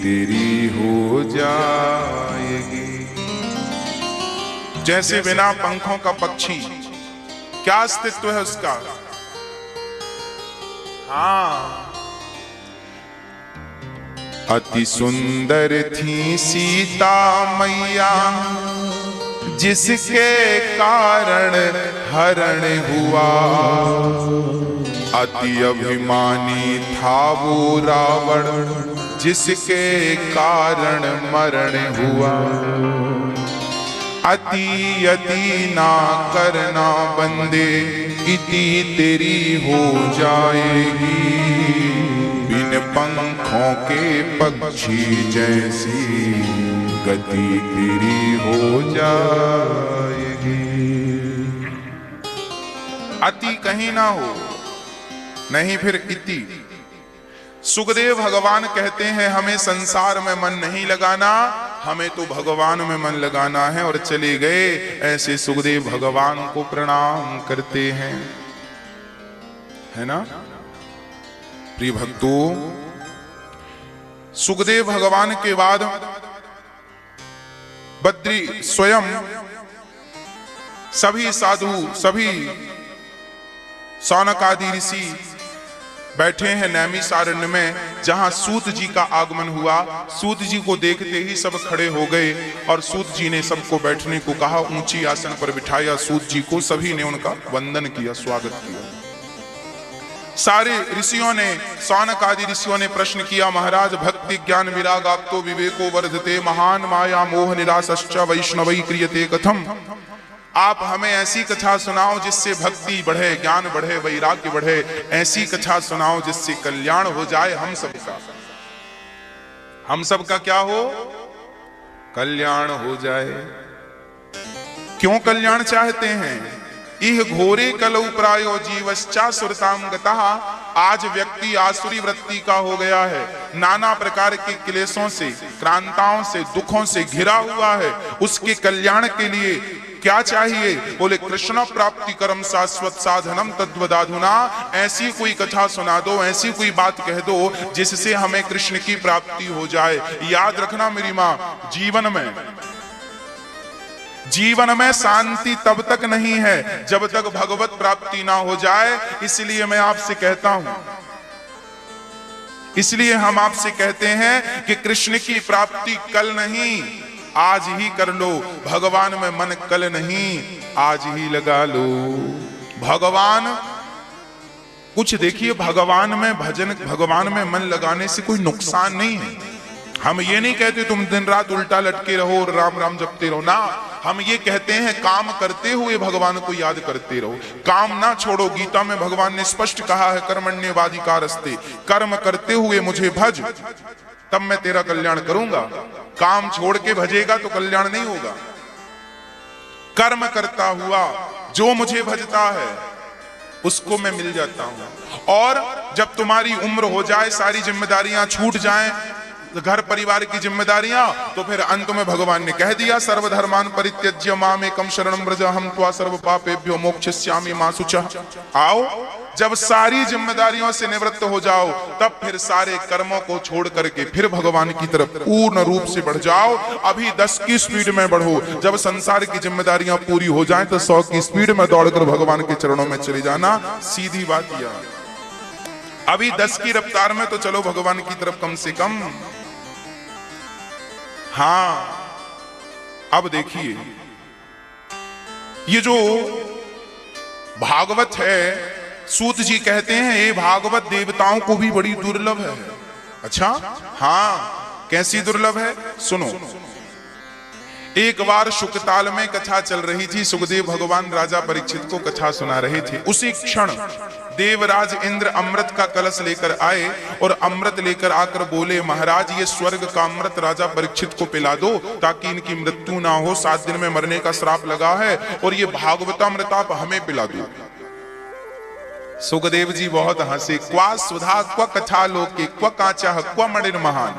तेरी हो जाएगी। जैसे बिना पंखों का पक्षी, क्या अस्तित्व है उसका? हाँ, अति सुंदर थी सीता मैया, जिसके कारण हरण हुआ। अति अभिमानी था वो रावण, जिसके कारण मरण हुआ। अति अति ना करना बंदे, इति तेरी हो जाएगी। बिन पंखों के पक्षी जैसी गति तेरी हो जाएगी। अति कहीं ना हो, नहीं फिर इति। सुखदेव भगवान कहते हैं हमें संसार में मन नहीं लगाना, हमें तो भगवान में मन लगाना है, और चले गए। ऐसे सुखदेव भगवान को प्रणाम करते हैं, है ना प्रिय भक्तों। सुखदेव भगवान के बाद बद्री स्वयं सभी साधु, सभी सौनक आदि ऋषि बैठे हैं नैमिषारण्य में, जहां सूत जी का आगमन हुआ। सूत जी को देखते ही सब खड़े हो गए, और सूत जी ने सबको बैठने को कहा, ऊंची आसन पर बिठाया सूत जी को। सभी ने उनका वंदन किया, स्वागत किया। सारे ऋषियों ने, सौनक आदि ऋषियों ने प्रश्न किया, महाराज भक्ति ज्ञान विराग आपतो विवेको वर्धते, महान माया मोह निराशश्च वैष्णवै क्रियते कथम। आप हमें ऐसी कथा सुनाओ जिससे भक्ति बढ़े, ज्ञान बढ़े, वैराग्य बढ़े। ऐसी कथा सुनाओ जिससे कल्याण हो जाए हम सबका। हम सबका क्या हो? कल्याण हो जाए। क्यों कल्याण चाहते हैं? इह घोरे कलौ प्रायो जीवश्चा सुरताम गतः। आज व्यक्ति आसुरी वृत्ति का हो गया है, नाना प्रकार के क्लेशों से, क्रांताओं से, दुखों से घिरा हुआ है। उसके कल्याण के लिए क्या चाहिए? बोले कृष्ण प्राप्ति कर्म शाश्वत साधनम तद्वदाधुना। ऐसी कोई कथा सुना दो, ऐसी कोई बात कह दो जिससे हमें कृष्ण की प्राप्ति हो जाए। याद रखना मेरी मां, जीवन में शांति तब तक नहीं है जब तक भगवत प्राप्ति ना हो जाए। इसलिए मैं आपसे कहता हूं, इसलिए हम आपसे कहते हैं कि कृष्ण की प्राप्ति कल नहीं, आज ही कर लो। भगवान में मन कल नहीं, आज ही लगा लो। भगवान कुछ देखिए, भगवान में भजन, भगवान में मन लगाने से कोई नुकसान नहीं है। हम ये नहीं कहते तुम दिन रात उल्टा लटके रहो और राम राम जपते रहो ना। हम ये कहते हैं काम करते हुए भगवान को याद करते रहो, काम ना छोड़ो। गीता में भगवान ने स्पष्ट कहा है, कर्मण्येवाधिकारस्ते, कर्म करते हुए मुझे भज, तब मैं तेरा कल्याण करूंगा। काम छोड़ के भजेगा तो कल्याण नहीं होगा। कर्म करता हुआ जो मुझे भजता है उसको मैं मिल जाता हूं। और जब तुम्हारी उम्र हो जाए, सारी जिम्मेदारियां छूट जाएं, घर परिवार की जिम्मेदारियां, तो फिर अंत में भगवान ने कह दिया, सर्वधर्मान परित्यज्य मामेकं शरणं व्रज, अहं त्वा सर्व पापेभ्यो मोक्षयिष्यामि मा शुचः। आओ, जब सारी जिम्मेदारियों से निवृत्त हो जाओ, तब फिर सारे कर्मों को छोड़ करके फिर भगवान की तरफ पूर्ण रूप से बढ़ जाओ। अभी 10 की स्पीड में बढ़ो, जब संसार की जिम्मेदारियां पूरी हो जाएं तो 100 की स्पीड में दौड़कर भगवान के चरणों में चले जाना। सीधी बात यह, अभी 10 की रफ्तार में तो चलो भगवान की तरफ कम से कम। हाँ, अब देखिए, ये जो भागवत है, सूत जी कहते हैं ये भागवत देवताओं को भी बड़ी दुर्लभ है। अच्छा, हाँ, कैसी दुर्लभ है? सुनो। एक बार शुकताल में कथा चल रही थी, सुखदेव भगवान राजा परीक्षित को कथा सुना रहे थे। उसी क्षण देवराज इंद्र अमृत का कलश लेकर आए और अमृत लेकर आकर बोले, महाराज ये स्वर्ग का अमृत राजा परीक्षित को पिला दो ताकि इनकी मृत्यु ना हो, 7 दिन में मरने का श्राप लगा है, और ये भागवतामृत आप हमें पिला दो। सुखदेव जी बहुत हंसे। क्वा सुधा क्व कथा लोके क्व कांचा क्व मणिर महान।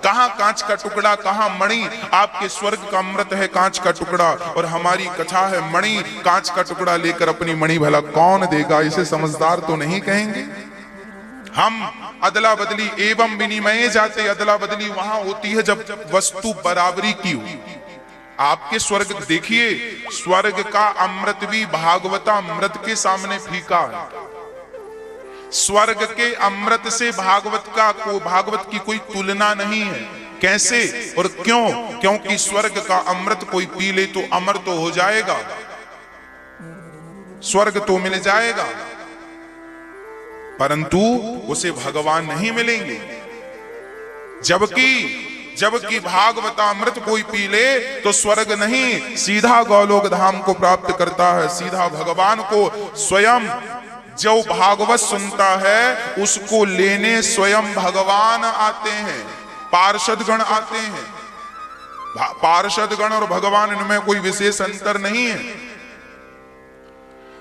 कहां कांच का टुकड़ा, कहां मणि? आपके स्वर्ग का अमृत है कांच का टुकड़ा, और हमारी कथा है मणि। कांच का टुकड़ा लेकर अपनी मणि भला कौन देगा? इसे समझदार तो नहीं कहेंगे। हम अदला बदली एवं विनिमय जाते, अदला बदली वहां होती है जब वस्तु बराबरी की हो। आपके स्वर्ग देखिए, स्वर्ग का अमृत भी भागवतामृत के सामने फीका है। स्वर्ग के अमृत से भागवत की कोई तुलना नहीं है। कैसे और क्यों? क्योंकि स्वर्ग का अमृत कोई पी ले तो अमर तो हो जाएगा, स्वर्ग तो मिल जाएगा, परंतु उसे भगवान नहीं मिलेंगे। जबकि भागवतामृत कोई पी ले तो स्वर्ग नहीं, सीधा गोलोक धाम को प्राप्त करता है, सीधा भगवान को। स्वयं जो भागवत सुनता है उसको लेने स्वयं भगवान आते हैं, पार्षदगण आते हैं। पार्षदगण और भगवान इनमें कोई विशेष अंतर नहीं है।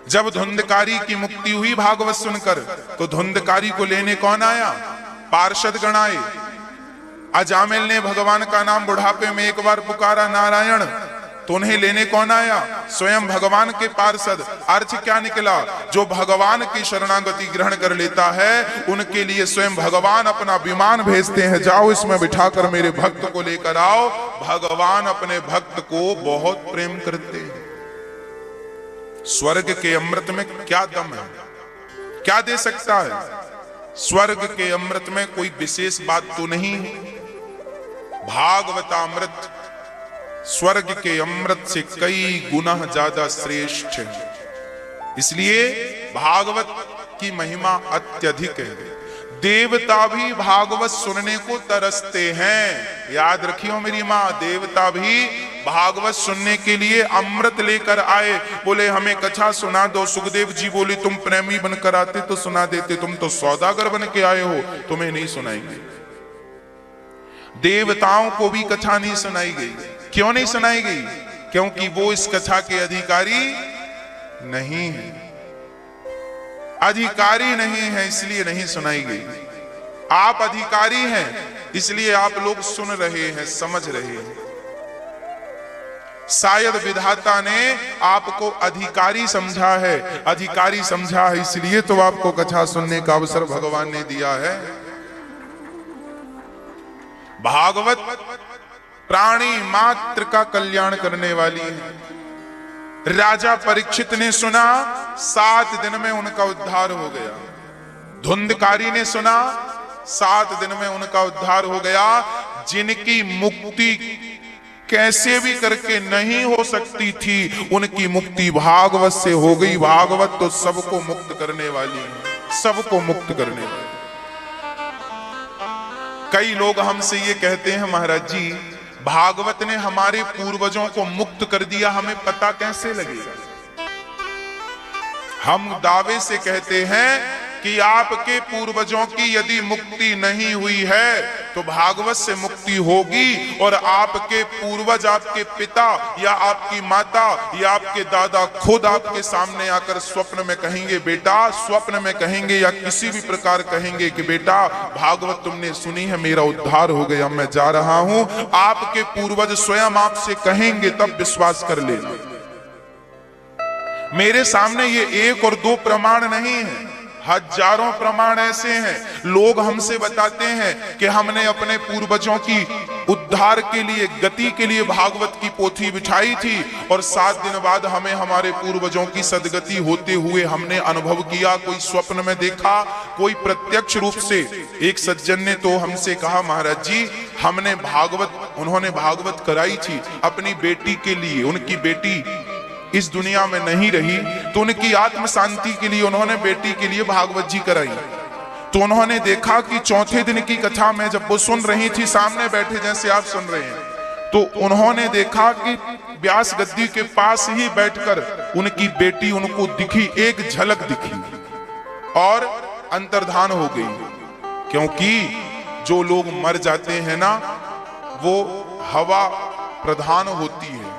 जब धुंधकारी की मुक्ति हुई भागवत सुनकर, तो धुंधकारी को लेने कौन आया? पार्षदगण आए। अजामिल ने भगवान का नाम बुढ़ापे में एक बार पुकारा, नारायण, तो उन्हें लेने कौन आया? स्वयं भगवान के पार्षद। अर्थ क्या निकला? जो भगवान की शरणागति ग्रहण कर लेता है उनके लिए स्वयं भगवान अपना विमान भेजते हैं, जाओ इसमें बिठाकर मेरे भक्त को लेकर आओ। भगवान अपने भक्त को बहुत प्रेम करते हैं। स्वर्ग के अमृत में क्या दम है, क्या दे सकता है? स्वर्ग के अमृत में कोई विशेष बात तो नहीं है। भागवतामृत स्वर्ग के अमृत से कई गुना ज्यादा श्रेष्ठ है। इसलिए भागवत की महिमा अत्यधिक है। देवता भी भागवत सुनने को तरसते हैं। याद रखियो मेरी माँ, देवता भी भागवत सुनने के लिए अमृत लेकर आए। बोले हमें कथा सुना दो। सुखदेव जी बोले तुम प्रेमी बनकर आते तो सुना देते, तुम तो सौदागर बन के आए हो, तुम्हें नहीं सुनाएंगे। देवताओं को भी कथा नहीं सुनाई गई। क्यों नहीं सुनाई गई? क्योंकि वो इस कथा के अधिकारी नहीं है, अधिकारी नहीं है, इसलिए नहीं सुनाई गई। आप अधिकारी हैं, इसलिए आप लोग सुन रहे हैं, समझ रहे हैं। शायद विधाता ने आपको अधिकारी समझा है, अधिकारी समझा है, इसलिए तो आपको कथा सुनने का अवसर भगवान ने दिया है। भागवत प्राणी मात्र का कल्याण करने वाली है। राजा परीक्षित ने सुना, 7 दिन में उनका उद्धार हो गया। धुंधकारी ने सुना, 7 दिन में उनका उद्धार हो गया। जिनकी मुक्ति कैसे भी करके नहीं हो सकती थी, उनकी मुक्ति भागवत से हो गई। भागवत तो सबको मुक्त करने वाली है, सबको मुक्त करने वाली। कई लोग हमसे ये कहते हैं, महाराज जी भागवत ने हमारे पूर्वजों को मुक्त कर दिया, हमें पता कैसे लगेगा? हम दावे से कहते हैं कि आपके पूर्वजों की यदि मुक्ति नहीं हुई है तो भागवत से मुक्ति होगी। और आपके पूर्वज, आपके पिता या आपकी माता या आपके दादा खुद आपके सामने आकर स्वप्न में कहेंगे, बेटा, स्वप्न में कहेंगे या किसी भी प्रकार कहेंगे कि बेटा भागवत तुमने सुनी है, मेरा उद्धार हो गया, मैं जा रहा हूं। आपके पूर्वज स्वयं आपसे कहेंगे, तब विश्वास कर लेना। मेरे सामने ये 1 और 2 प्रमाण नहीं है, हजारों प्रमाण ऐसे हैं। लोग हमसे बताते हैं कि हमने अपने पूर्वजों की उद्धार के लिए, गति के लिए भागवत की पोथी बिछाई थी और 7 दिन बाद हमें हमारे पूर्वजों की सदगति होते हुए हमने अनुभव किया। कोई स्वप्न में देखा, कोई प्रत्यक्ष रूप से। एक सज्जन ने तो हमसे कहा, महाराज जी हमने उन्होंने भागवत कराई थी अपनी बेटी के लिए। उनकी बेटी इस दुनिया में नहीं रही तो उनकी आत्म शांति के लिए उन्होंने बेटी के लिए भागवत जी कराई। तो उन्होंने देखा कि 4थे दिन की कथा में जब वो सुन रही थी, सामने बैठे जैसे आप सुन रहे हैं, तो उन्होंने देखा कि व्यास गद्दी के पास ही बैठकर उनकी बेटी उनको दिखी, एक झलक दिखी और अंतर्धान हो गई। क्योंकि जो लोग मर जाते हैं ना, वो हवा प्रधान होती है,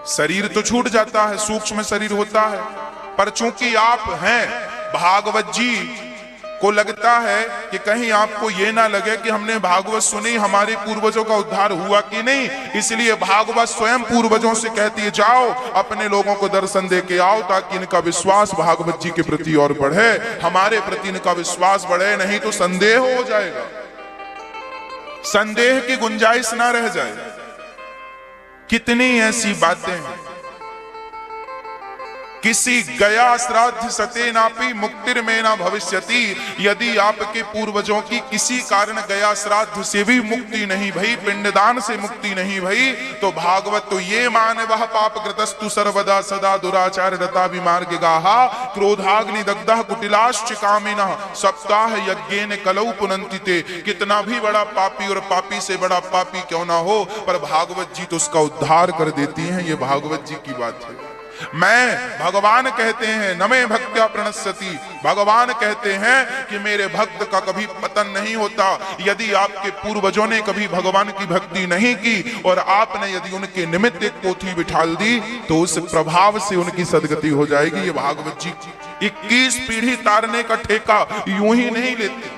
शरीर तो छूट जाता है, सूक्ष्म शरीर होता है, पर चूंकि आप हैं भागवत जी को लगता है कि कहीं आपको ये ना लगे कि हमने भागवत सुनी, हमारे पूर्वजों का उद्धार हुआ कि नहीं, इसलिए भागवत स्वयं पूर्वजों से कहती है जाओ अपने लोगों को दर्शन दे के आओ, ताकि इनका विश्वास भागवत जी के प्रति और बढ़े, हमारे प्रति इनका विश्वास बढ़े, नहीं तो संदेह हो जाएगा, संदेह की गुंजाइश ना रह जाए। कितनी ऐसी बातें हैं, किसी गया श्राद्ध सतेनापि मुक्तिर्मे न भविष्यति, यदि आपके पूर्वजों की किसी कारण गया श्राद्ध से भी मुक्ति नहीं भई, पिंडदान से मुक्ति नहीं भई, तो भागवत तो ये माने वह पाप कृतस्तु सर्वदा सदा दुराचार रता विमार्ग गाहा, क्रोधाग्नि दग्धः कुटिलाश्च कामिनः सप्ताह यज्ञेन कलौ पुनन्ति ते। कितना भी बड़ा पापी और पापी से बड़ा पापी क्यों ना हो, पर भागवत जी तो उसका उद्धार कर देती हैं। ये भागवत जी की बात है। मैं भगवान कहते हैं नमे भक्त्या प्रणश्यति, भगवान कहते हैं कि मेरे भक्त का कभी पतन नहीं होता। यदि आपके पूर्वजों ने कभी भगवान की भक्ति नहीं की और आपने यदि उनके निमित्त एक पोथी बिठाल दी, तो उस प्रभाव से उनकी सदगति हो जाएगी। ये भागवत जी 21 पीढ़ी तारने का ठेका यूं ही नहीं लेते,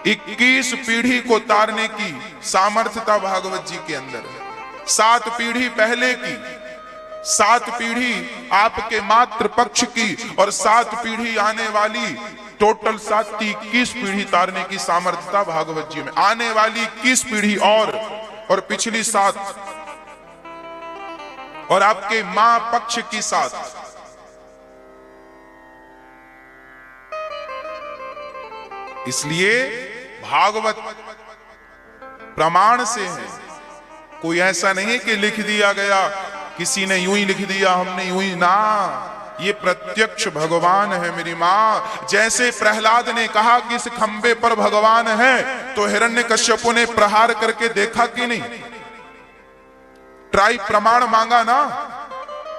21 पीढ़ी को तारने की सामर्थ्यता भागवत जी के अंदर है। 7 पीढ़ी पहले की, 7 पीढ़ी आपके मातृ पक्ष की और 7 पीढ़ी आने वाली, टोटल 7 की 21 पीढ़ी तारने की सामर्थ्यता भागवत जी में। आने वाली 21 पीढ़ी और पिछली 7 और आपके मां पक्ष की 7। इसलिए भागवत प्रमाण से है, कोई ऐसा नहीं कि लिख दिया गया, किसी ने यूं ही लिख दिया हमने यूं ही ना, ये प्रत्यक्ष भगवान है मेरी मां। जैसे प्रहलाद ने कहा कि इस खंबे पर भगवान है, तो हिरण्यकश्यप ने प्रहार करके देखा कि नहीं, ट्राई प्रमाण मांगा ना।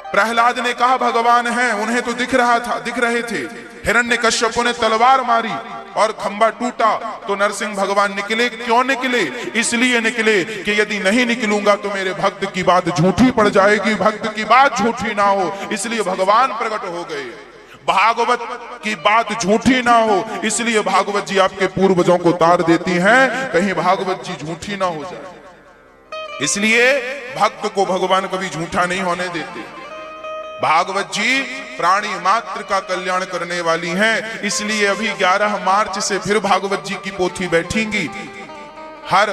प्रहलाद ने कहा भगवान है, उन्हें तो दिख रहा था, दिख रहे थे। हिरण्यकश्यप ने तलवार मारी और खंबा टूटा, तो नरसिंह भगवान निकले। क्यों निकले? इसलिए निकले कि यदि नहीं निकलूंगा तो मेरे भक्त की बात झूठी पड़ जाएगी, भक्त की बात झूठी ना हो, इसलिए भगवान प्रकट हो गए। भागवत की बात झूठी ना हो, इसलिए भागवत जी आपके पूर्वजों को तार देती हैं, कहीं भागवत जी झूठी ना हो जाए। इसलिए भक्त को भगवान कभी झूठा नहीं होने देते। भागवत जी प्राणी मात्र का कल्याण करने वाली हैं, इसलिए अभी 11 मार्च से फिर भागवत जी की पोथी बैठेंगी। हर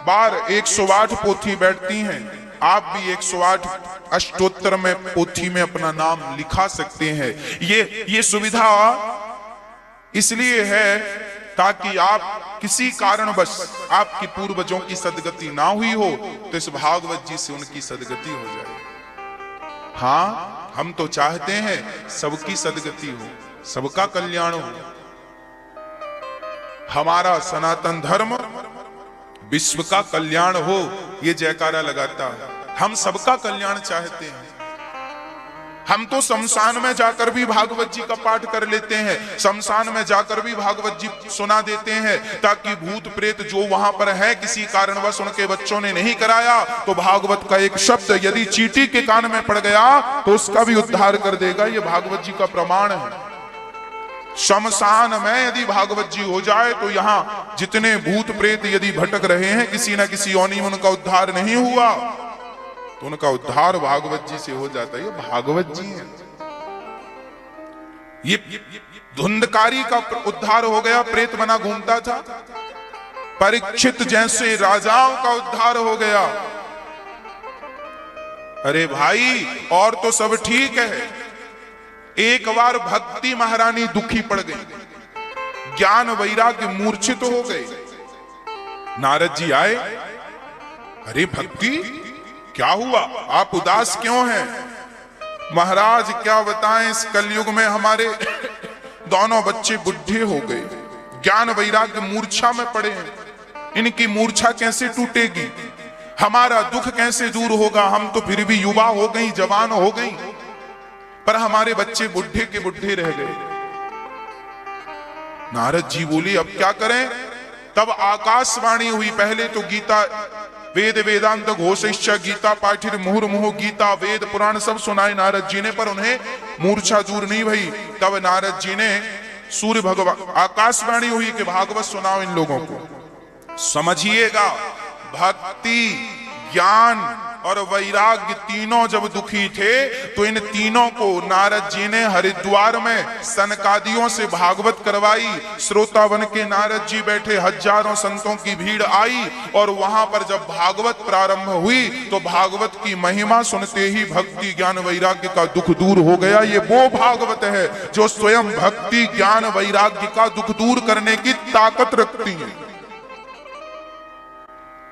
बार 108 पोथी बैठती हैं। आप भी 108 अष्टोत्तर में पोथी में अपना नाम लिखा सकते हैं। ये सुविधा इसलिए है ताकि आप किसी कारणवश आपकी पूर्वजों की सदगति ना हुई हो, तो इस भागवत जी से उनकी सदगति हो जाए। हाँ, हम तो चाहते हैं सबकी सदगति हो, सबका कल्याण हो। हमारा सनातन धर्म विश्व का कल्याण हो, ये जयकारा लगाता है। हम सबका कल्याण चाहते हैं। हम तो शमशान में जाकर भी भागवत जी का पाठ कर लेते हैं, शमशान में जाकर भी भागवत जी सुना देते हैं, ताकि भूत प्रेत जो वहां पर है, किसी कारणवश उनके बच्चों ने नहीं कराया, तो भागवत का एक शब्द यदि चींटी के कान में पड़ गया तो उसका भी उद्धार कर देगा। ये भागवत जी का प्रमाण है। शमशान में यदि भागवत जी हो जाए तो यहाँ जितने भूत प्रेत यदि भटक रहे हैं, किसी ना किसी योनि में उनका उद्धार नहीं हुआ, तो उनका उद्धार भागवत जी से हो जाता है। ये भागवत जी है। ये धुंधकारी का उद्धार हो गया, प्रेत बना घूमता था। परीक्षित जैसे राजाओं का उद्धार हो गया। अरे भाई, और तो सब ठीक है, एक बार भक्ति महारानी दुखी पड़ गई, ज्ञान वैराग्य मूर्छित हो गए। नारद जी आए, अरे भक्ति क्या हुआ, आप उदास क्यों हैं? महाराज क्या बताएं, इस कलयुग में हमारे दोनों बच्चे बुढ़े हो गए, ज्ञान वैराग्य मूर्छा में पड़े हैं। इनकी मूर्छा कैसे टूटेगी, हमारा दुख कैसे दूर होगा? हम तो फिर भी युवा हो गई, जवान हो गई, पर हमारे बच्चे बुढ़े के बुढ़े रह गए। नारद जी बोली अब क्या करें? तब आकाशवाणी हुई। पहले तो गीता वेद वेदांत घोषिष्य गीता पाठिर मुहुर्मुहु गीता वेद पुराण सब सुनाए नारद जी ने, पर उन्हें मूर्छा दूर नहीं भई। तब नारद जी ने सूर्य भगवान आकाशवाणी हुई कि भागवत सुनाओ इन लोगों को। समझिएगा, भक्ति, ज्ञान और वैराग्य तीनों जब दुखी थे तो इन तीनों को नारद जी ने हरिद्वार में सनकादियों से भागवत करवाई। श्रोता बन के नारद जी बैठे, हजारों संतों की भीड़ आई और वहां पर जब भागवत प्रारंभ हुई तो भागवत की महिमा सुनते ही भक्ति ज्ञान वैराग्य का दुख दूर हो गया। ये वो भागवत है जो स्वयं भक्ति ज्ञान वैराग्य का दुख दूर करने की ताकत रखती है।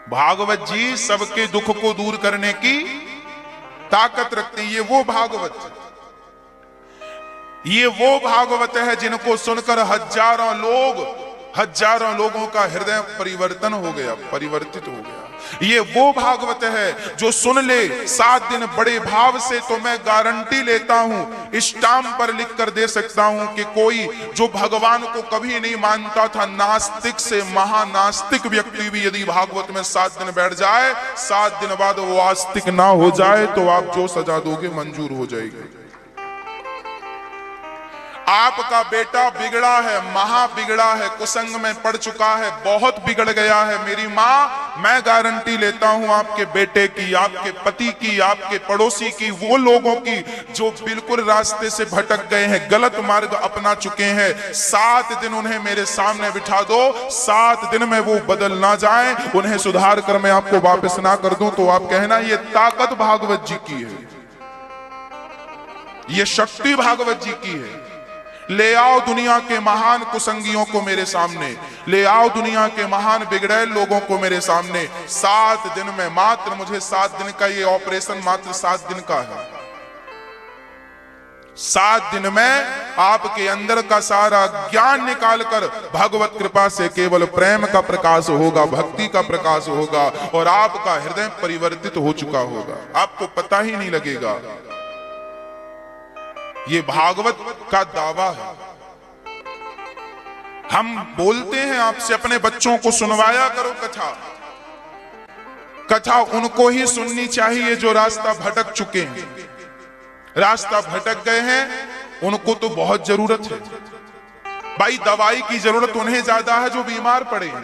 भागवत जी सबके दुख को दूर करने की ताकत रखते हैं। ये वो भागवत है जिनको सुनकर हजारों लोगों का हृदय परिवर्तित हो गया। ये वो भागवत है जो सुन ले 7 दिन बड़े भाव से, तो मैं गारंटी लेता हूं, स्टाम्प पर लिख कर दे सकता हूं कि कोई जो भगवान को कभी नहीं मानता था, नास्तिक से महानास्तिक व्यक्ति भी यदि भागवत में 7 दिन बैठ जाए, 7 दिन बाद वो आस्तिक ना हो जाए तो आप जो सजा दोगे मंजूर हो जाएगी। आपका बेटा बिगड़ा है, महा बिगड़ा है, कुसंग में पड़ चुका है, बहुत बिगड़ गया है। मेरी माँ, मैं गारंटी लेता हूं आपके बेटे की, आपके पति की, आपके पड़ोसी की, वो लोगों की जो बिल्कुल रास्ते से भटक गए हैं, गलत मार्ग अपना चुके हैं, 7 दिन उन्हें मेरे सामने बिठा दो, 7 दिन में वो बदल ना जाए, उन्हें सुधार कर मैं आपको वापस ना कर दूं तो आप कहना ये ताकत भागवत जी की है, ये शक्ति भागवत जी की है। ले आओ दुनिया के महान कुसंगियों को मेरे सामने, ले आओ दुनिया के महान बिगड़ैल लोगों को मेरे सामने। 7 दिन में, मात्र मुझे 7 दिन का ये ऑपरेशन मात्र 7 दिन का है। 7 दिन में आपके अंदर का सारा ज्ञान निकालकर भगवत कृपा से केवल प्रेम का प्रकाश होगा, भक्ति का प्रकाश होगा और आपका हृदय परिवर्तित हो चुका होगा, आपको पता ही नहीं लगेगा। ये भागवत का दावा है। हम बोलते हैं आपसे, अपने बच्चों को सुनवाया करो कथा उनको ही सुननी चाहिए जो रास्ता भटक चुके हैं। रास्ता भटक गए हैं उनको तो बहुत जरूरत है भाई, दवाई की जरूरत उन्हें ज्यादा है जो बीमार पड़े हैं।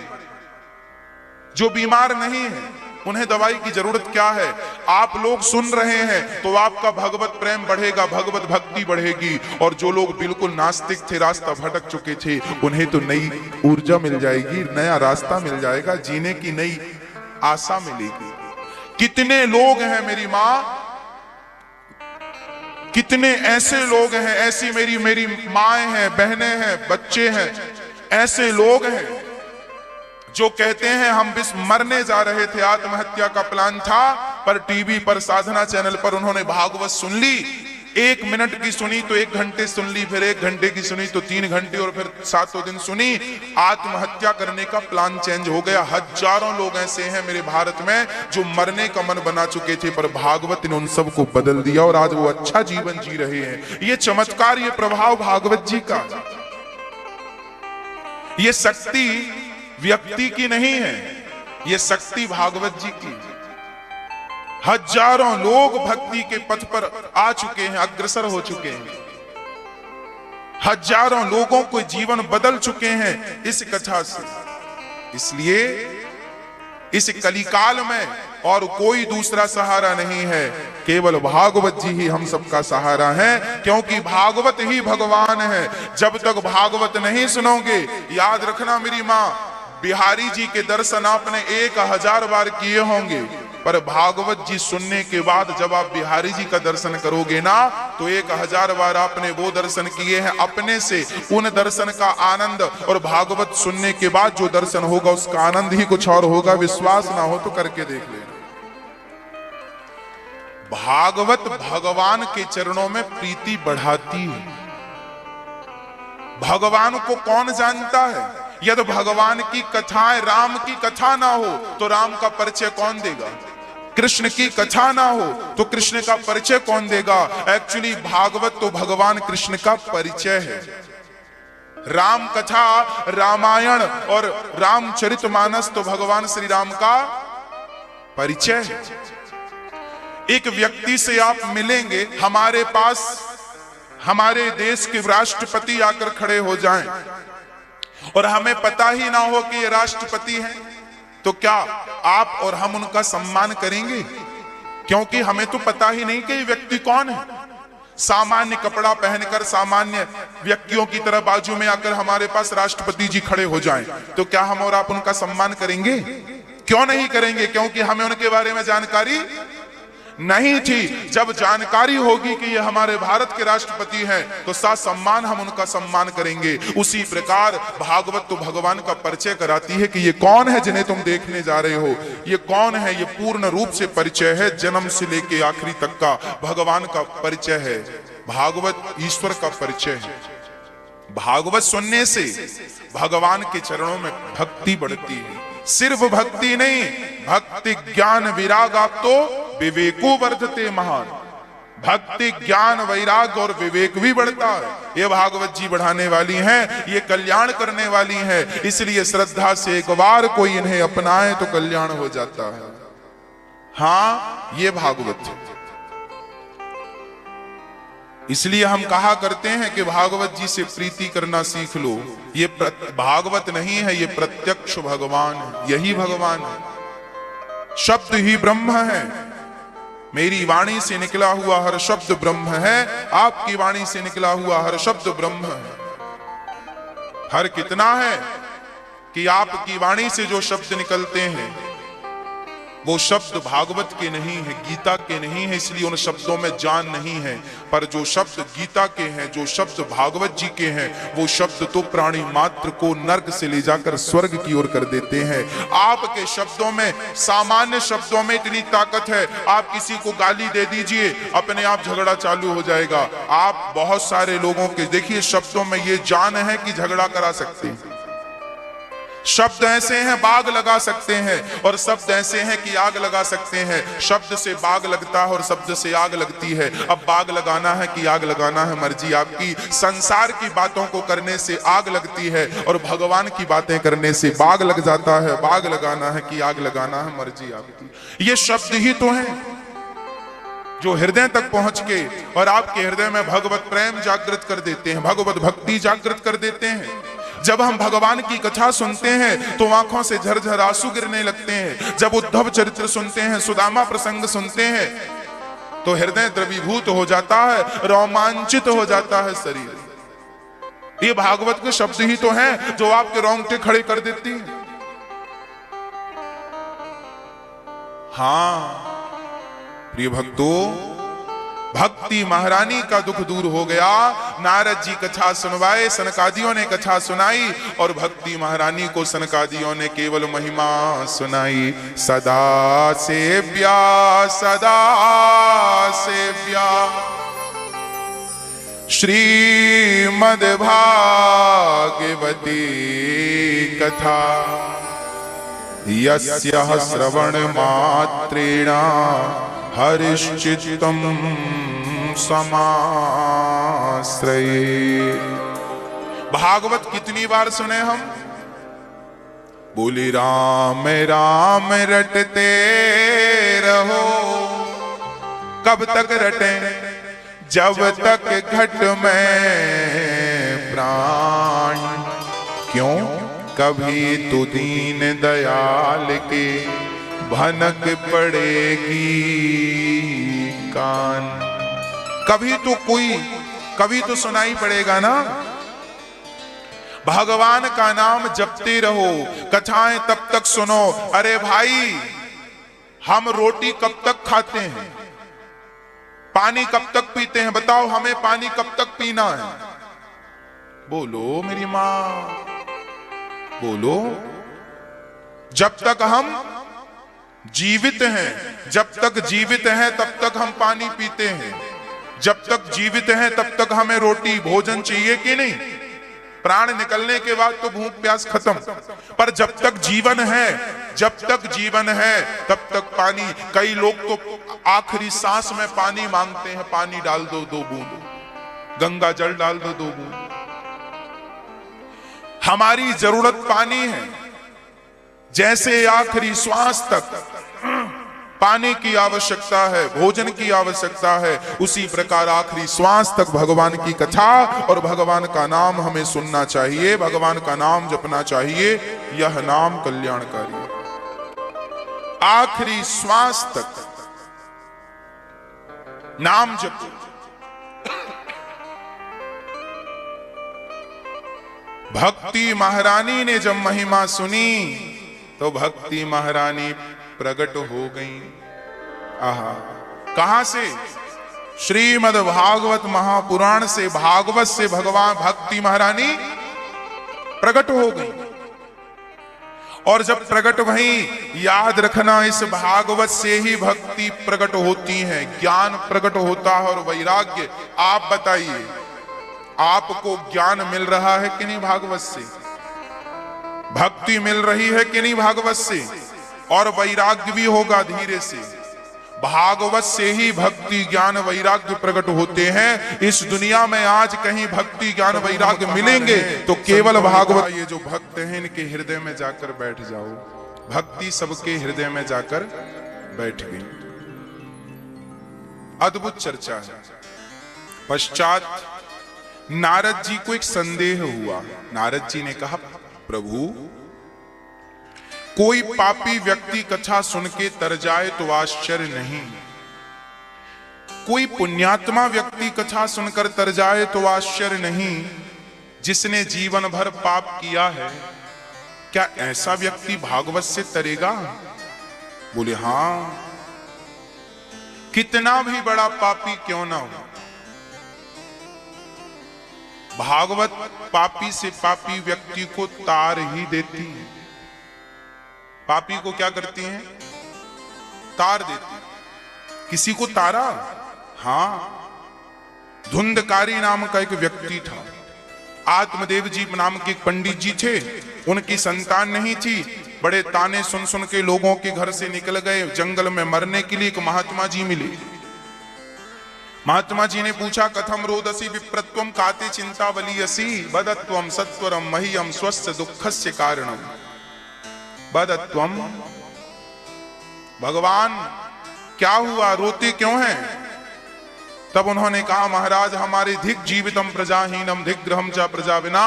जो बीमार नहीं है उन्हें दवाई की जरूरत क्या है? आप लोग सुन रहे हैं तो आपका भगवत प्रेम बढ़ेगा, भगवत भक्ति बढ़ेगी, और जो लोग बिल्कुल नास्तिक थे, रास्ता भटक चुके थे, उन्हें तो नई ऊर्जा मिल जाएगी, नया रास्ता मिल जाएगा, जीने की नई आशा मिलेगी। कितने लोग हैं मेरी माँ, कितने ऐसे लोग हैं, ऐसी मेरी माएं हैं, बहनें हैं, बच्चे हैं, ऐसे लोग हैं जो कहते हैं हम बस मरने जा रहे थे, आत्महत्या का प्लान था, पर टीवी पर साधना चैनल पर उन्होंने भागवत सुन ली। 1 मिनट की सुनी तो 1 घंटे सुन ली, फिर 1 घंटे की सुनी तो 3 घंटे, और फिर 7 दिन सुनी, आत्महत्या करने का प्लान चेंज हो गया। हजारों लोग ऐसे हैं मेरे भारत में जो मरने का मन बना चुके थे, पर भागवत ने उन सबको बदल दिया और आज वो अच्छा जीवन जी रहे हैं। ये चमत्कार, ये प्रभाव भागवत जी का, ये शक्ति व्यक्ति की नहीं है, ये शक्ति भागवत जी की। हजारों लोग भक्ति के पथ पर आ चुके हैं, अग्रसर हो चुके हैं, हजारों लोगों को जीवन बदल चुके हैं इस कथा से। इसलिए इस कलिकाल में और कोई दूसरा सहारा नहीं है, केवल भागवत जी ही हम सबका सहारा है, क्योंकि भागवत ही भगवान है। जब तक भागवत नहीं सुनोगे, याद रखना मेरी माँ, बिहारी जी के दर्शन आपने 1000 बार किए होंगे, पर भागवत जी सुनने के बाद जब आप बिहारी जी का दर्शन करोगे ना, तो 1000 बार आपने वो दर्शन किए हैं अपने से, उन दर्शन का आनंद, और भागवत सुनने के बाद जो दर्शन होगा उसका आनंद ही कुछ और होगा। विश्वास ना हो तो करके देख लेना। भागवत भगवान के चरणों में प्रीति बढ़ाती है। भगवान को कौन जानता है? यदि भगवान की कथाएं, राम की कथा ना हो तो राम का परिचय कौन देगा? कृष्ण की कथा ना हो तो कृष्ण का परिचय कौन देगा? एक्चुअली भागवत तो भगवान कृष्ण का परिचय है। राम कथा, रामायण और रामचरितमानस तो भगवान श्री राम का परिचय। एक व्यक्ति से आप मिलेंगे, हमारे पास हमारे देश के राष्ट्रपति आकर खड़े हो जाएं और हमें पता ही ना हो कि ये राष्ट्रपति हैं, तो क्या आप और हम उनका सम्मान करेंगे? क्योंकि हमें तो पता ही नहीं कि ये व्यक्ति कौन है। सामान्य कपड़ा पहनकर सामान्य व्यक्तियों की तरह बाजू में आकर हमारे पास राष्ट्रपति जी खड़े हो जाएं, तो क्या हम और आप उनका सम्मान करेंगे? क्यों नहीं करेंगे? क्योंकि हमें उनके बारे में जानकारी नहीं थी। जब जानकारी होगी कि ये हमारे भारत के राष्ट्रपति हैं, तो सम्मान हम उनका सम्मान करेंगे। उसी प्रकार भागवत तो भगवान का परिचय कराती है कि ये कौन है जिन्हें तुम देखने जा रहे हो, ये कौन है। ये पूर्ण रूप से परिचय है, जन्म से लेके आखिरी तक का भगवान का परिचय है। भागवत ईश्वर का परिचय है। भागवत सुनने से भगवान के चरणों में भक्ति बढ़ती है। सिर्फ भक्ति नहीं, भक्ति ज्ञान विराग आप तो विवेको वर्धते महान। भक्ति ज्ञान वैराग और विवेक भी बढ़ता है। ये भागवत जी बढ़ाने वाली हैं, ये कल्याण करने वाली हैं। इसलिए श्रद्धा से एक बार कोई इन्हें अपनाए तो कल्याण हो जाता है। हाँ, ये भागवत है। इसलिए हम कहा करते हैं कि भागवत जी से प्रीति करना सीख लो। ये भागवत नहीं है, ये प्रत्यक्ष भगवान है। यही भगवान है। शब्द ही ब्रह्म है। मेरी वाणी से निकला हुआ हर शब्द ब्रह्म है। आपकी वाणी से निकला हुआ हर शब्द ब्रह्म है। हर कितना है कि आपकी वाणी से जो शब्द निकलते हैं वो शब्द भागवत के नहीं है, गीता के नहीं है, इसलिए उन शब्दों में जान नहीं है। पर जो शब्द गीता के हैं, जो शब्द भागवत जी के हैं, वो शब्द तो प्राणी मात्र को नर्क से ले जाकर स्वर्ग की ओर कर देते हैं। आपके शब्दों में, सामान्य शब्दों में इतनी ताकत है, आप किसी को गाली दे दीजिए, अपने आप झगड़ा चालू हो जाएगा। आप बहुत सारे लोगों के देखिए शब्दों में ये जान है कि झगड़ा करा सकते हैं। शब्द ऐसे हैं बाग लगा सकते हैं, और शब्द ऐसे हैं कि आग लगा सकते हैं। शब्द से बाग लगता है और शब्द से आग लगती है। अब बाग लगाना है कि आग लगाना है, मर्जी आपकी। संसार की बातों को करने से आग लगती है और भगवान की बातें करने से बाग लग जाता है। बाग लगाना है कि आग लगाना है, मर्जी आपकी। ये शब्द ही तो हैं जो हृदय तक पहुंच के और आपके हृदय में भगवत प्रेम जागृत कर देते हैं, भगवत भक्ति जागृत कर देते हैं। जब हम भगवान की कथा सुनते हैं तो आंखों से झरझर आंसू गिरने लगते हैं। जब उद्धव चरित्र सुनते हैं, सुदामा प्रसंग सुनते हैं, तो हृदय द्रवीभूत हो जाता है, रोमांचित हो जाता है शरीर। ये भागवत के शब्द ही तो हैं जो आपके रोंगटे खड़े कर देती हैं। हाँ प्रिय भक्तों, भक्ति महारानी का दुख दूर हो गया। नारद जी कथा सुनवाए, सनकादियों ने कथा सुनाई, और भक्ति महारानी को सनकादियों ने केवल महिमा सुनाई। सदा सेव्या, सदा सेव्या श्रीमद् भागवती कथा, यस्याः श्रवण मात्रेण हरिश्चित्तम समाश्रये। भागवत कितनी बार सुने हम? बोली राम राम रटते रहो। कब तक रटे? जब तक घट में प्राण। क्यों? कभी तो दीन दयाल के भनक पड़ेगी कान। कभी तो सुनाई पड़ेगा ना। भगवान का नाम जपते रहो, कथाएं तब तक सुनो। अरे भाई, हम रोटी कब तक खाते हैं? पानी कब तक पीते हैं? बताओ हमें पानी कब तक पीना है? बोलो मेरी मां, बोलो। जब तक हम जीवित हैं, जब तक जीवित हैं तब तक हम पानी पीते हैं। जब तक जीवित हैं तब तक हमें रोटी भोजन चाहिए कि नहीं? प्राण निकलने के बाद तो भूख प्यास खत्म, पर जब तक जीवन है, जब तक जीवन है तब तक पानी। कई लोग तो आखिरी सांस में पानी मांगते हैं, पानी डाल दो 2 बूंद, गंगा जल डाल दो 2 बूंद। हमारी जरूरत पानी है। जैसे आखिरी श्वास तक पानी की आवश्यकता है, भोजन की आवश्यकता है, उसी प्रकार आखिरी श्वास तक भगवान की कथा और भगवान का नाम हमें सुनना चाहिए, भगवान का नाम जपना चाहिए। यह नाम कल्याणकारी है। आखिरी श्वास तक नाम जपो। भक्ति महारानी ने जब महिमा सुनी तो भक्ति महारानी प्रकट हो गई। आहा, कहां से? श्रीमद् भागवत महापुराण से, भागवत से भगवान भक्ति महारानी प्रकट हो गई। और जब प्रकट भई, याद रखना इस भागवत से ही भक्ति प्रकट होती है, ज्ञान प्रकट होता है और वैराग्य। आप बताइए, आपको ज्ञान मिल रहा है कि नहीं भागवत से? भक्ति मिल रही है कि नहीं भागवत से? और वैराग्य भी होगा धीरे से। भागवत से ही भक्ति ज्ञान वैराग्य प्रकट होते हैं। इस दुनिया में आज कहीं भक्ति ज्ञान वैराग्य मिलेंगे तो केवल भागवत। ये जो भक्त हैं इनके हृदय में जाकर बैठ जाओ। भक्ति सबके हृदय में जाकर बैठ गई। अद्भुत चर्चा है। पश्चात नारद जी को एक संदेह हुआ। नारद जी ने कहा, प्रभु, कोई पापी व्यक्ति कथा सुन के तर जाए तो आश्चर्य नहीं, कोई पुण्यात्मा व्यक्ति कथा सुनकर तर जाए तो आश्चर्य नहीं। जिसने जीवन भर पाप किया है, क्या ऐसा व्यक्ति भागवत से तरेगा? बोले, हां, कितना भी बड़ा पापी क्यों ना हो, भागवत पापी से पापी व्यक्ति को तार ही देती है। पापी को क्या करती हैं? तार देती। किसी को तारा? हां, धुंधकारी नाम का एक व्यक्ति था। आत्मदेव जी नाम के एक पंडित जी थे, उनकी संतान नहीं थी। बड़े ताने सुन सुन के लोगों के घर से निकल गए, जंगल में मरने के लिए। एक महात्मा जी मिले। महात्मा जी ने पूछा, कथम रोदसी विप्रत्वम काते चिंता बलियसी बदत्वम सत्वरम मह्यम स्वस्य दुखस्य कारणम। बदत्वम, भगवान क्या हुआ, रोते क्यों हैं? तब उन्होंने कहा, महाराज, हमारे धिक जीवितम प्रजाहीनम धिक गृहम च प्रजा विना।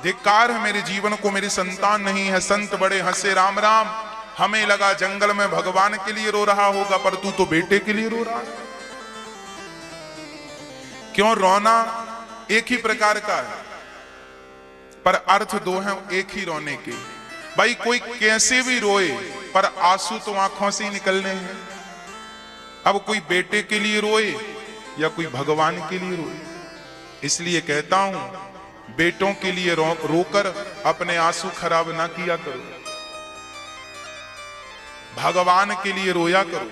धिक्कार है मेरे जीवन को, मेरी संतान नहीं है। संत बड़े हंसे, राम राम। हमें लगा जंगल में भगवान के लिए रो रहा होगा, पर तू तो बेटे के लिए रो रहा है। क्यों? रोना एक ही प्रकार का है, पर अर्थ दो हैं एक ही रोने के। भाई, कोई कैसे भी रोए, पर आंसू तो आंखों से ही निकलने हैं। अब कोई बेटे के लिए रोए या कोई भगवान के लिए रोए। इसलिए कहता हूं, बेटों के लिए रोकर अपने आंसू खराब ना किया करो, भगवान के लिए रोया करो।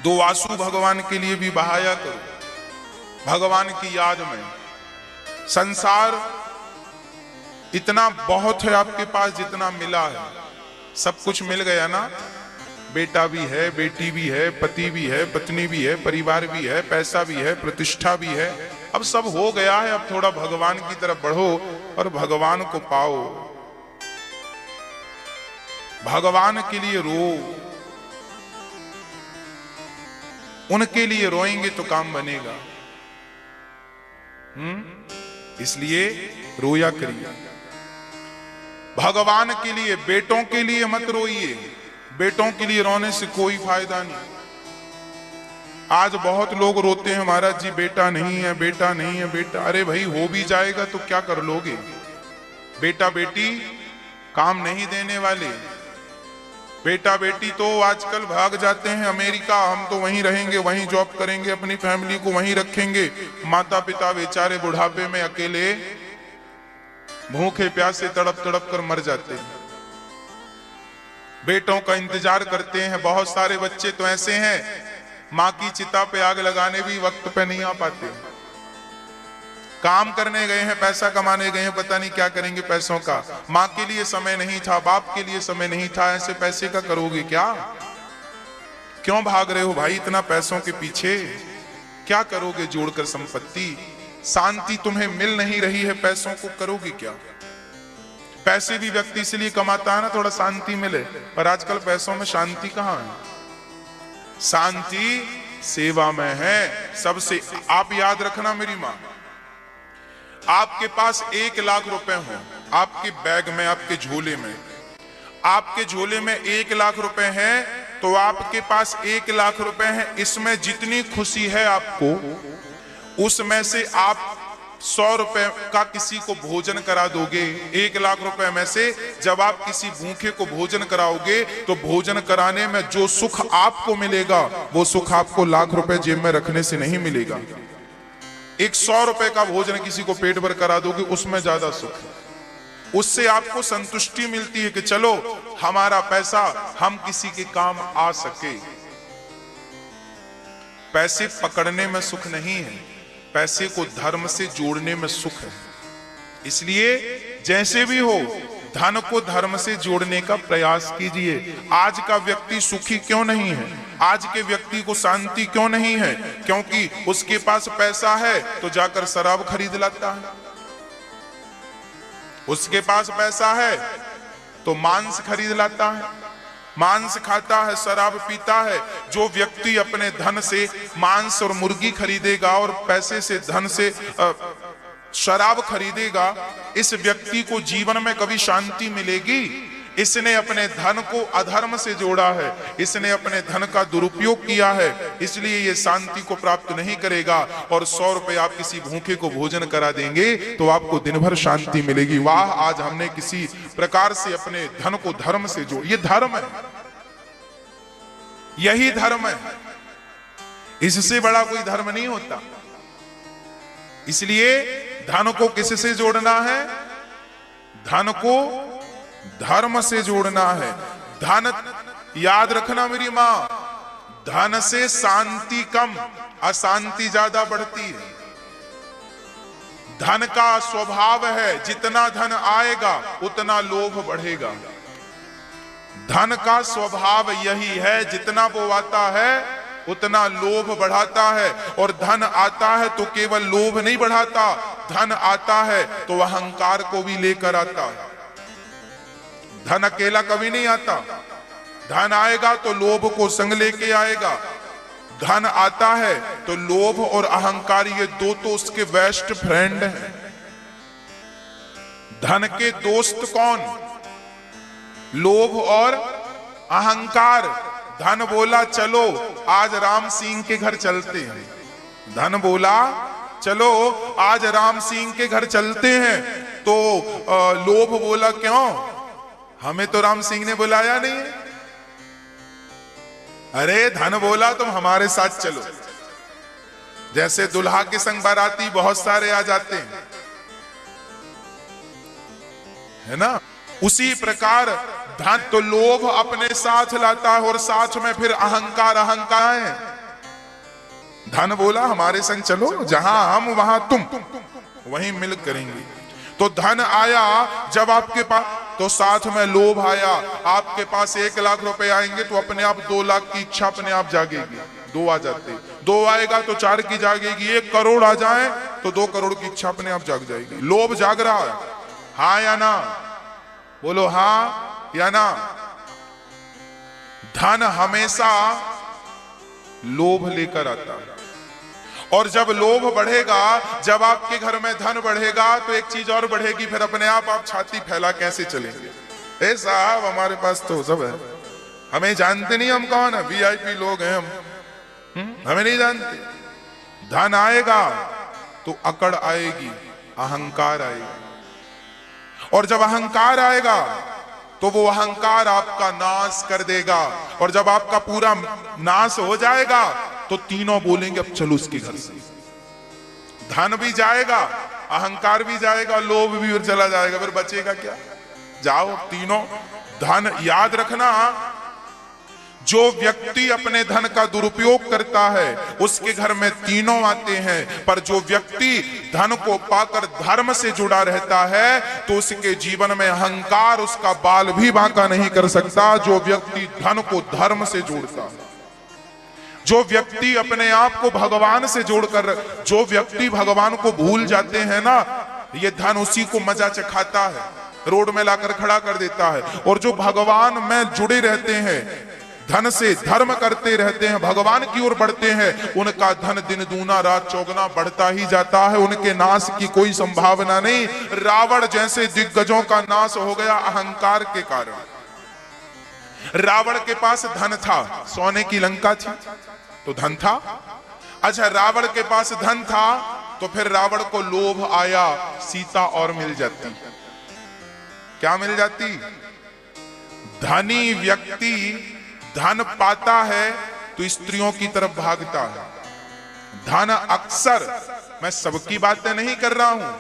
दो आंसू भगवान के लिए भी बहाया करो, भगवान की याद में। संसार इतना बहुत है आपके पास, जितना मिला है सब कुछ मिल गया ना। बेटा भी है, बेटी भी है, पति भी है, पत्नी भी है, परिवार भी है, पैसा भी है, प्रतिष्ठा भी है। अब सब हो गया है। अब थोड़ा भगवान की तरफ बढ़ो और भगवान को पाओ। भगवान के लिए रो, उनके लिए रोएंगे तो काम बनेगा। इसलिए रोया करिए भगवान के लिए। बेटों के लिए मत रोइए, बेटों के लिए रोने से कोई फायदा नहीं। आज बहुत लोग रोते हैं, महाराज जी बेटा नहीं है, बेटा नहीं है, बेटा। अरे भाई, हो भी जाएगा तो क्या कर लोगे? बेटा बेटी काम नहीं देने वाले। बेटा बेटी तो आजकल भाग जाते हैं अमेरिका, हम तो वहीं रहेंगे, वहीं जॉब करेंगे, अपनी फैमिली को वहीं रखेंगे। माता पिता बेचारे बुढ़ापे में अकेले भूखे प्यासे तड़प तड़प कर मर जाते हैं। बेटों का इंतजार करते हैं। बहुत सारे बच्चे तो ऐसे हैं, माँ की चिता पे आग लगाने भी वक्त पे नहीं आ पाते। काम करने गए हैं, पैसा कमाने गए हैं, पता नहीं क्या करेंगे पैसों का। माँ के लिए समय नहीं था, बाप के लिए समय नहीं था। ऐसे पैसे का करोगे क्या? क्यों भाग रहे हो भाई इतना पैसों के पीछे? क्या करोगे जोड़कर संपत्ति? शांति तुम्हें मिल नहीं रही है, पैसों को करोगे क्या? पैसे भी व्यक्ति इसलिए कमाता है ना, थोड़ा शांति मिले, पर आजकल पैसों में शांति कहाँ है? शांति सेवा में है सबसे। आप याद रखना मेरी मां, आपके पास 1 लाख रुपए हो, आपके बैग में, आपके झोले में, आपके झोले में 1 लाख रुपए हैं, तो आपके पास 1 लाख रुपए हैं, इसमें जितनी खुशी है आपको, उसमें से आप 100 रुपए का किसी को भोजन करा दोगे। 1 लाख रुपए में से जब आप किसी भूखे को भोजन कराओगे तो भोजन कराने में जो सुख आपको मिलेगा वो सुख आपको लाख रुपए जेब में रखने से नहीं मिलेगा। एक 100 रुपए का भोजन किसी को पेट भर करा दोगे, उसमें ज्यादा सुख है। उससे आपको संतुष्टि मिलती है कि चलो हमारा पैसा हम किसी के काम आ सके। पैसे पकड़ने में सुख नहीं है, पैसे को धर्म से जोड़ने में सुख है। इसलिए जैसे भी हो धन को धर्म से जोड़ने का प्रयास कीजिए। आज का व्यक्ति सुखी क्यों नहीं है, आज के व्यक्ति को शांति क्यों नहीं है? क्योंकि उसके पास पैसा है तो जाकर शराब खरीद लाता है, उसके पास पैसा है तो मांस खरीद लाता है, मांस खाता है, शराब पीता है। जो व्यक्ति अपने धन से मांस और मुर्गी खरीदेगा और पैसे से धन से शराब खरीदेगा, इस व्यक्ति को जीवन में कभी शांति मिलेगी? इसने अपने धन को अधर्म से जोड़ा है, इसने अपने धन का दुरुपयोग किया है, इसलिए ये शांति को प्राप्त नहीं करेगा। और 100 रुपए आप किसी भूखे को भोजन करा देंगे तो आपको दिन भर शांति मिलेगी। वाह, आज हमने किसी प्रकार से अपने धन को धर्म से जोड़, ये धर्म है, यही धर्म है, इससे बड़ा कोई धर्म नहीं होता। इसलिए धन को किससे जोड़ना है? धन को धर्म से जोड़ना है। धन, याद रखना मेरी मां, धन से शांति कम, अशांति ज्यादा बढ़ती है। धन का स्वभाव है, जितना धन आएगा उतना लोभ बढ़ेगा। धन का स्वभाव यही है, जितना वो आता है उतना लोभ बढ़ाता है। और धन आता है तो केवल लोभ नहीं बढ़ाता, धन आता है तो अहंकार को भी लेकर आता है। धन अकेला कभी नहीं आता, धन आएगा तो लोभ को संग लेके आएगा। धन आता है तो लोभ और अहंकार, ये दो तो उसके बेस्ट फ्रेंड हैं। धन के दोस्त कौन? लोभ और अहंकार। धन बोला चलो आज राम सिंह के घर चलते हैं, धन बोला चलो आज राम सिंह के घर चलते हैं, तो लोभ बोला क्यों, हमें तो राम सिंह ने बुलाया नहीं है। अरे धन बोला तुम हमारे साथ चलो। जैसे दुल्हा के संग बाराती बहुत सारे आ जाते हैं, है ना, उसी प्रकार धन तो लोभ अपने साथ लाता है और साथ में फिर अहंकार, अहंकार है। धन बोला हमारे संग चलो, जहां हम वहां तुम, वहीं मिल करेंगे। तो धन आया जब आपके पास, तो साथ में लोभ आया। आपके पास 1 लाख रुपए आएंगे तो अपने आप 2 लाख की इच्छा अपने आप जागेगी। 2 आ जाते, 2 आएगा तो 4 की जागेगी। 1 करोड़ आ जाए तो 2 करोड़ की इच्छा अपने आप जाग जाएगी। लोभ जाग रहा है, हाँ या ना? बोलो हाँ या ना? धन हमेशा लोभ लेकर आता है। और जब लोभ बढ़ेगा, जब आपके घर में धन बढ़ेगा तो एक चीज और बढ़ेगी, फिर अपने आप छाती फैला कैसे चलेंगे? ए साहब हमारे पास तो सब है, हमें जानते नहीं हम कौन है, वीआईपी लोग हैं हम, हमें नहीं जानते। धन आएगा तो अकड़ आएगी, अहंकार आएगा। और जब अहंकार आएगा तो वो अहंकार आपका नाश कर देगा। और जब आपका पूरा नाश हो जाएगा तो तीनों बोलेंगे अब चलो उसके घर से। धन भी जाएगा, अहंकार भी जाएगा, लोभ भी चला जाएगा, फिर बचेगा क्या? जाओ तीनों। धन, याद रखना, जो व्यक्ति अपने धन का दुरुपयोग करता है उसके घर में तीनों आते हैं। पर जो व्यक्ति धन को पाकर धर्म से जुड़ा रहता है तो उसके जीवन में अहंकार उसका बाल भी बांका नहीं कर सकता। जो व्यक्ति धन को धर्म से जोड़ता है, जो व्यक्ति अपने आप को भगवान से जोड़कर, जो व्यक्ति भगवान को भूल जाते हैं ना, ये धन उसी को मजा चखाता है, रोड में लाकर खड़ा कर देता है। और जो भगवान में जुड़े रहते हैं, धन से धर्म करते रहते हैं, भगवान की ओर बढ़ते हैं, उनका धन दिन दूना रात चौगुना बढ़ता ही जाता है, उनके नाश की कोई संभावना नहीं। रावण जैसे दिग्गजों का नाश हो गया अहंकार के कारण। रावण के पास धन था, सोने की लंका थी तो धन था। अच्छा, रावण के पास धन था तो फिर रावण को लोभ आया, सीता और मिल जाती। क्या मिल जाती? धनी व्यक्ति धन पाता है तो स्त्रियों की तरफ भागता है। धन अक्सर, मैं सबकी बातें नहीं कर रहा हूं,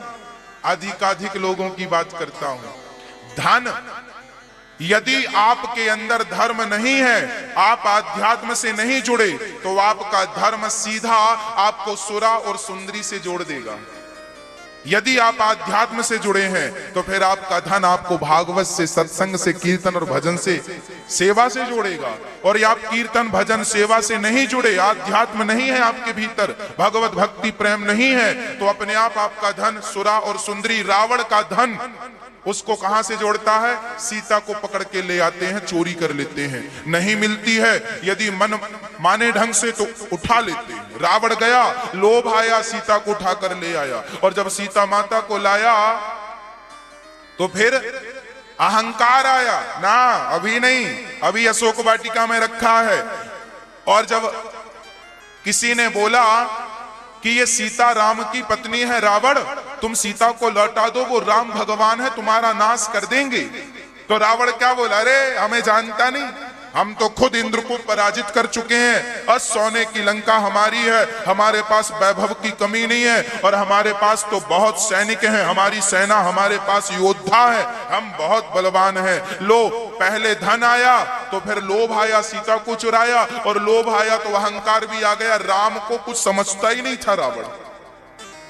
अधिकाधिक लोगों की बात करता हूं। धन, यदि आपके अंदर धर्म नहीं है, आप आध्यात्म से नहीं जुड़े, तो आपका धर्म सीधा आपको सुरा और सुंदरी से जोड़ देगा। यदि आप आध्यात्म से जुड़े हैं तो फिर आपका धन आपको भागवत से, सत्संग से, कीर्तन और भजन से, सेवा से जोड़ेगा। और ये आप कीर्तन भजन सेवा से नहीं जुड़े, आध्यात्म नहीं है आपके भीतर, भगवत भक्ति प्रेम नहीं है, तो अपने आप आपका धन सुरा और सुंदरी, रावण का धन, उसको कहां से जोड़ता है? सीता को पकड़ के ले आते हैं, चोरी कर लेते हैं। नहीं मिलती है, यदि मन माने ढंग से तो उठा लेते हैं। रावण गया, लोभ आया, सीता को उठा कर ले आया, और जब सीता माता को लाया तो फिर अहंकार आया ना, अभी नहीं, अभी अशोक वाटिका में रखा है। और जब किसी ने बोला कि ये सीता राम की पत्नी है, रावण तुम सीता को लौटा दो, वो राम भगवान है, तुम्हारा नाश कर देंगे, तो रावण क्या बोला? अरे हमें जानता नहीं, हम तो खुद इंद्र को पराजित कर चुके हैं, और सोने की लंका हमारी है, हमारे पास वैभव की कमी नहीं है, और हमारे पास तो बहुत सैनिक हैं, हमारी सेना, हमारे पास योद्धा है, हम बहुत बलवान हैं। लो, पहले धन आया तो फिर लोभ आया, सीता को चुराया, और लोभ आया तो अहंकार भी आ गया। राम को कुछ समझता ही नहीं था, रावण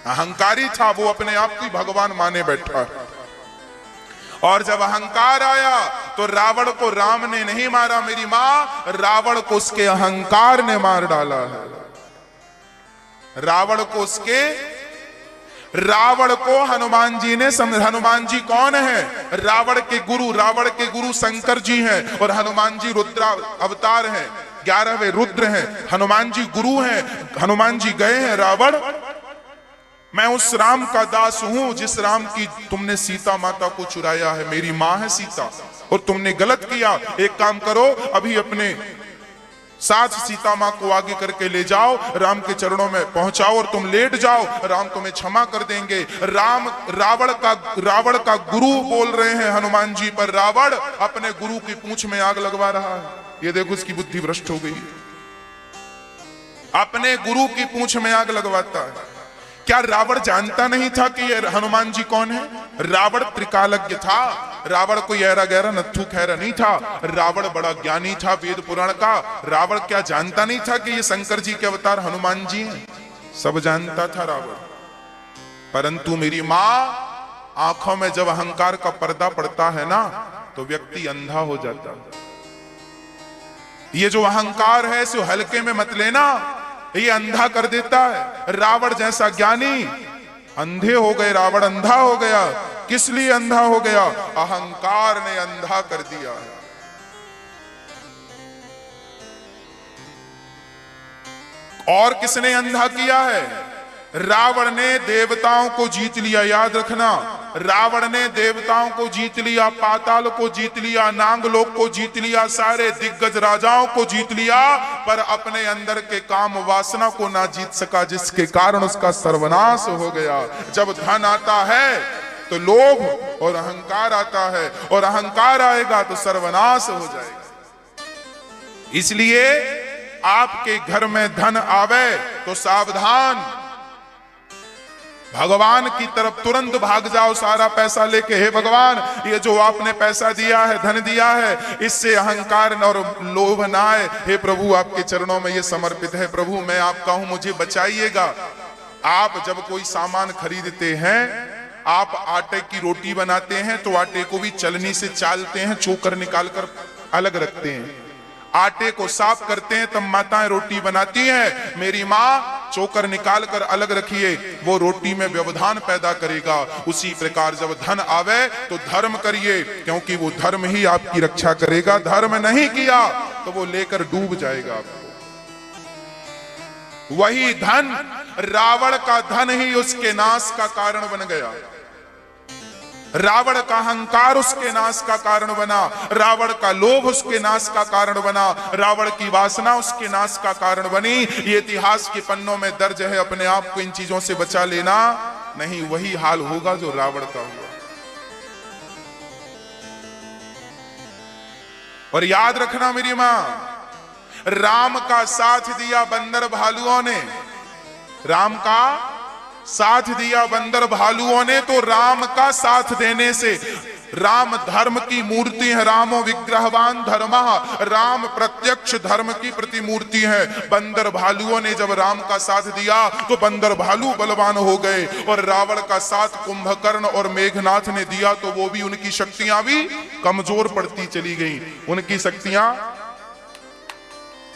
अहंकारी था, वो अपने आप को भगवान माने बैठा। और जब अहंकार आया तो रावण को राम ने नहीं मारा मेरी मां, रावण को उसके अहंकार ने मार डाला है। रावण को हनुमान जी ने हनुमान जी कौन है? रावण के गुरु शंकर जी हैं, और हनुमान जी रुद्र अवतार हैं, 11वें रुद्र हैं, हनुमान जी गुरु हैं। हनुमान जी गए हैं, रावण मैं उस राम का दास हूं जिस राम की तुमने सीता माता को चुराया है, मेरी मां है सीता, और तुमने गलत किया। एक काम करो, अभी अपने साथ सीता मां को आगे करके ले जाओ, राम के चरणों में पहुंचाओ और तुम लेट जाओ, राम तुम्हें क्षमा कर देंगे। रावण का गुरु बोल रहे हैं हनुमान जी पर, रावण अपने गुरु की पूंछ में आग लगवा रहा है। ये देखो, उसकी बुद्धि भ्रष्ट हो गई, अपने गुरु की पूंछ में आग लगवाता है। क्या रावण जानता नहीं था कि ये हनुमान जी कौन है? रावण त्रिकालज्ञ था, रावण कोई ऐरा गहरा नत्थु खैरा नहीं था, रावण बड़ा ज्ञानी था वेद पुराण का। रावण क्या जानता नहीं था कि ये शंकर जी के अवतार हनुमान जी हैं? सब जानता था रावण, परंतु मेरी मां, आंखों में जब अहंकार का पर्दा पड़ता है ना, तो व्यक्ति अंधा हो जाता है। ये जो अहंकार है इसे हल्के में मत लेना, ये अंधा कर देता है। रावण जैसा ज्ञानी अंधे हो गए, रावण अंधा हो गया। किस लिए अंधा हो गया? अहंकार ने अंधा कर दिया है। और किसने अंधा किया है? रावण ने देवताओं को जीत लिया, याद रखना, रावण ने देवताओं को जीत लिया, पाताल को जीत लिया, नागलोक को जीत लिया, सारे दिग्गज राजाओं को जीत लिया, पर अपने अंदर के काम वासना को ना जीत सका, जिसके कारण उसका सर्वनाश हो गया। जब धन आता है तो लोभ और अहंकार आता है, और अहंकार आएगा तो सर्वनाश हो जाएगा। इसलिए आपके घर में धन आवे तो सावधान, भगवान की तरफ तुरंत भाग जाओ सारा पैसा लेके। हे भगवान, ये जो आपने पैसा दिया है, धन दिया है, इससे अहंकार और लोभ ना आए। हे प्रभु, आपके चरणों में ये समर्पित है, प्रभु मैं आपका हूं, मुझे बचाइएगा। आप जब कोई सामान खरीदते हैं, आप आटे की रोटी बनाते हैं तो आटे को भी चलनी से चालते हैं, चोकर निकालकर अलग रखते हैं। आटे को साफ करते हैं तब माताएं रोटी बनाती हैं। मेरी माँ चोकर निकाल कर अलग रखिए, वो रोटी में व्यवधान पैदा करेगा। उसी प्रकार जब धन आवे तो धर्म करिए, क्योंकि वो धर्म ही आपकी रक्षा करेगा। धर्म नहीं किया तो वो लेकर डूब जाएगा आपको। वही धन, रावण का धन ही उसके नाश का कारण बन गया। रावण का अहंकार उसके नाश का कारण बना, रावण का लोभ उसके नाश का कारण बना, रावण की वासना उसके नाश का कारण बनी। ये इतिहास के पन्नों में दर्ज है। अपने आप को इन चीजों से बचा लेना, नहीं वही हाल होगा जो रावण का हुआ। और याद रखना मेरी मां, राम का साथ दिया बंदर भालुओं ने, राम का साथ दिया बंदर भालुओं ने, तो राम का साथ देने से, राम धर्म की मूर्ति है, रामो विग्रहवान धर्मः, राम प्रत्यक्ष धर्म की प्रतिमूर्ति है। बंदर भालुओं ने जब राम का साथ दिया तो बंदर भालू बलवान हो गए, और रावण का साथ कुंभकर्ण और मेघनाथ ने दिया तो वो भी, उनकी शक्तियां भी कमजोर पड़ती चली गई।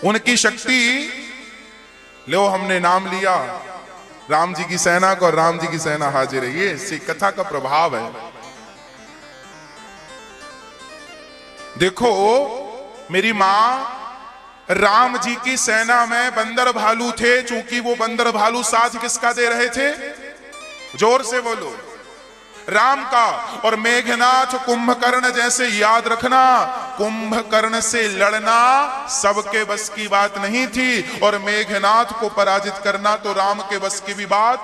उनकी शक्ति लो, हमने नाम लिया राम जी की सेना को, और राम जी की सेना हाजिर है। ये इसी कथा का प्रभाव है। देखो मेरी मां, राम जी की सेना में बंदर भालू थे, चूंकि वो बंदर भालू साथ किसका दे रहे थे? जोर से बोलो, राम का। और मेघनाथ कुंभकर्ण जैसे, याद रखना कुंभकर्ण से लड़ना सबके बस की बात नहीं थी, और मेघनाथ को पराजित करना तो राम के बस की भी बात।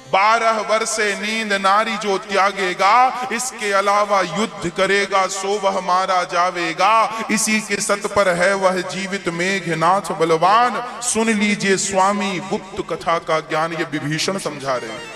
12 वर्ष नींद नारी जो त्यागेगा, इसके अलावा युद्ध करेगा सो वह मारा जावेगा। इसी के सत पर है वह जीवित मेघनाथ बलवान। सुन लीजिए स्वामी गुप्त कथा का ज्ञान, ये विभीषण समझा रहे हैं।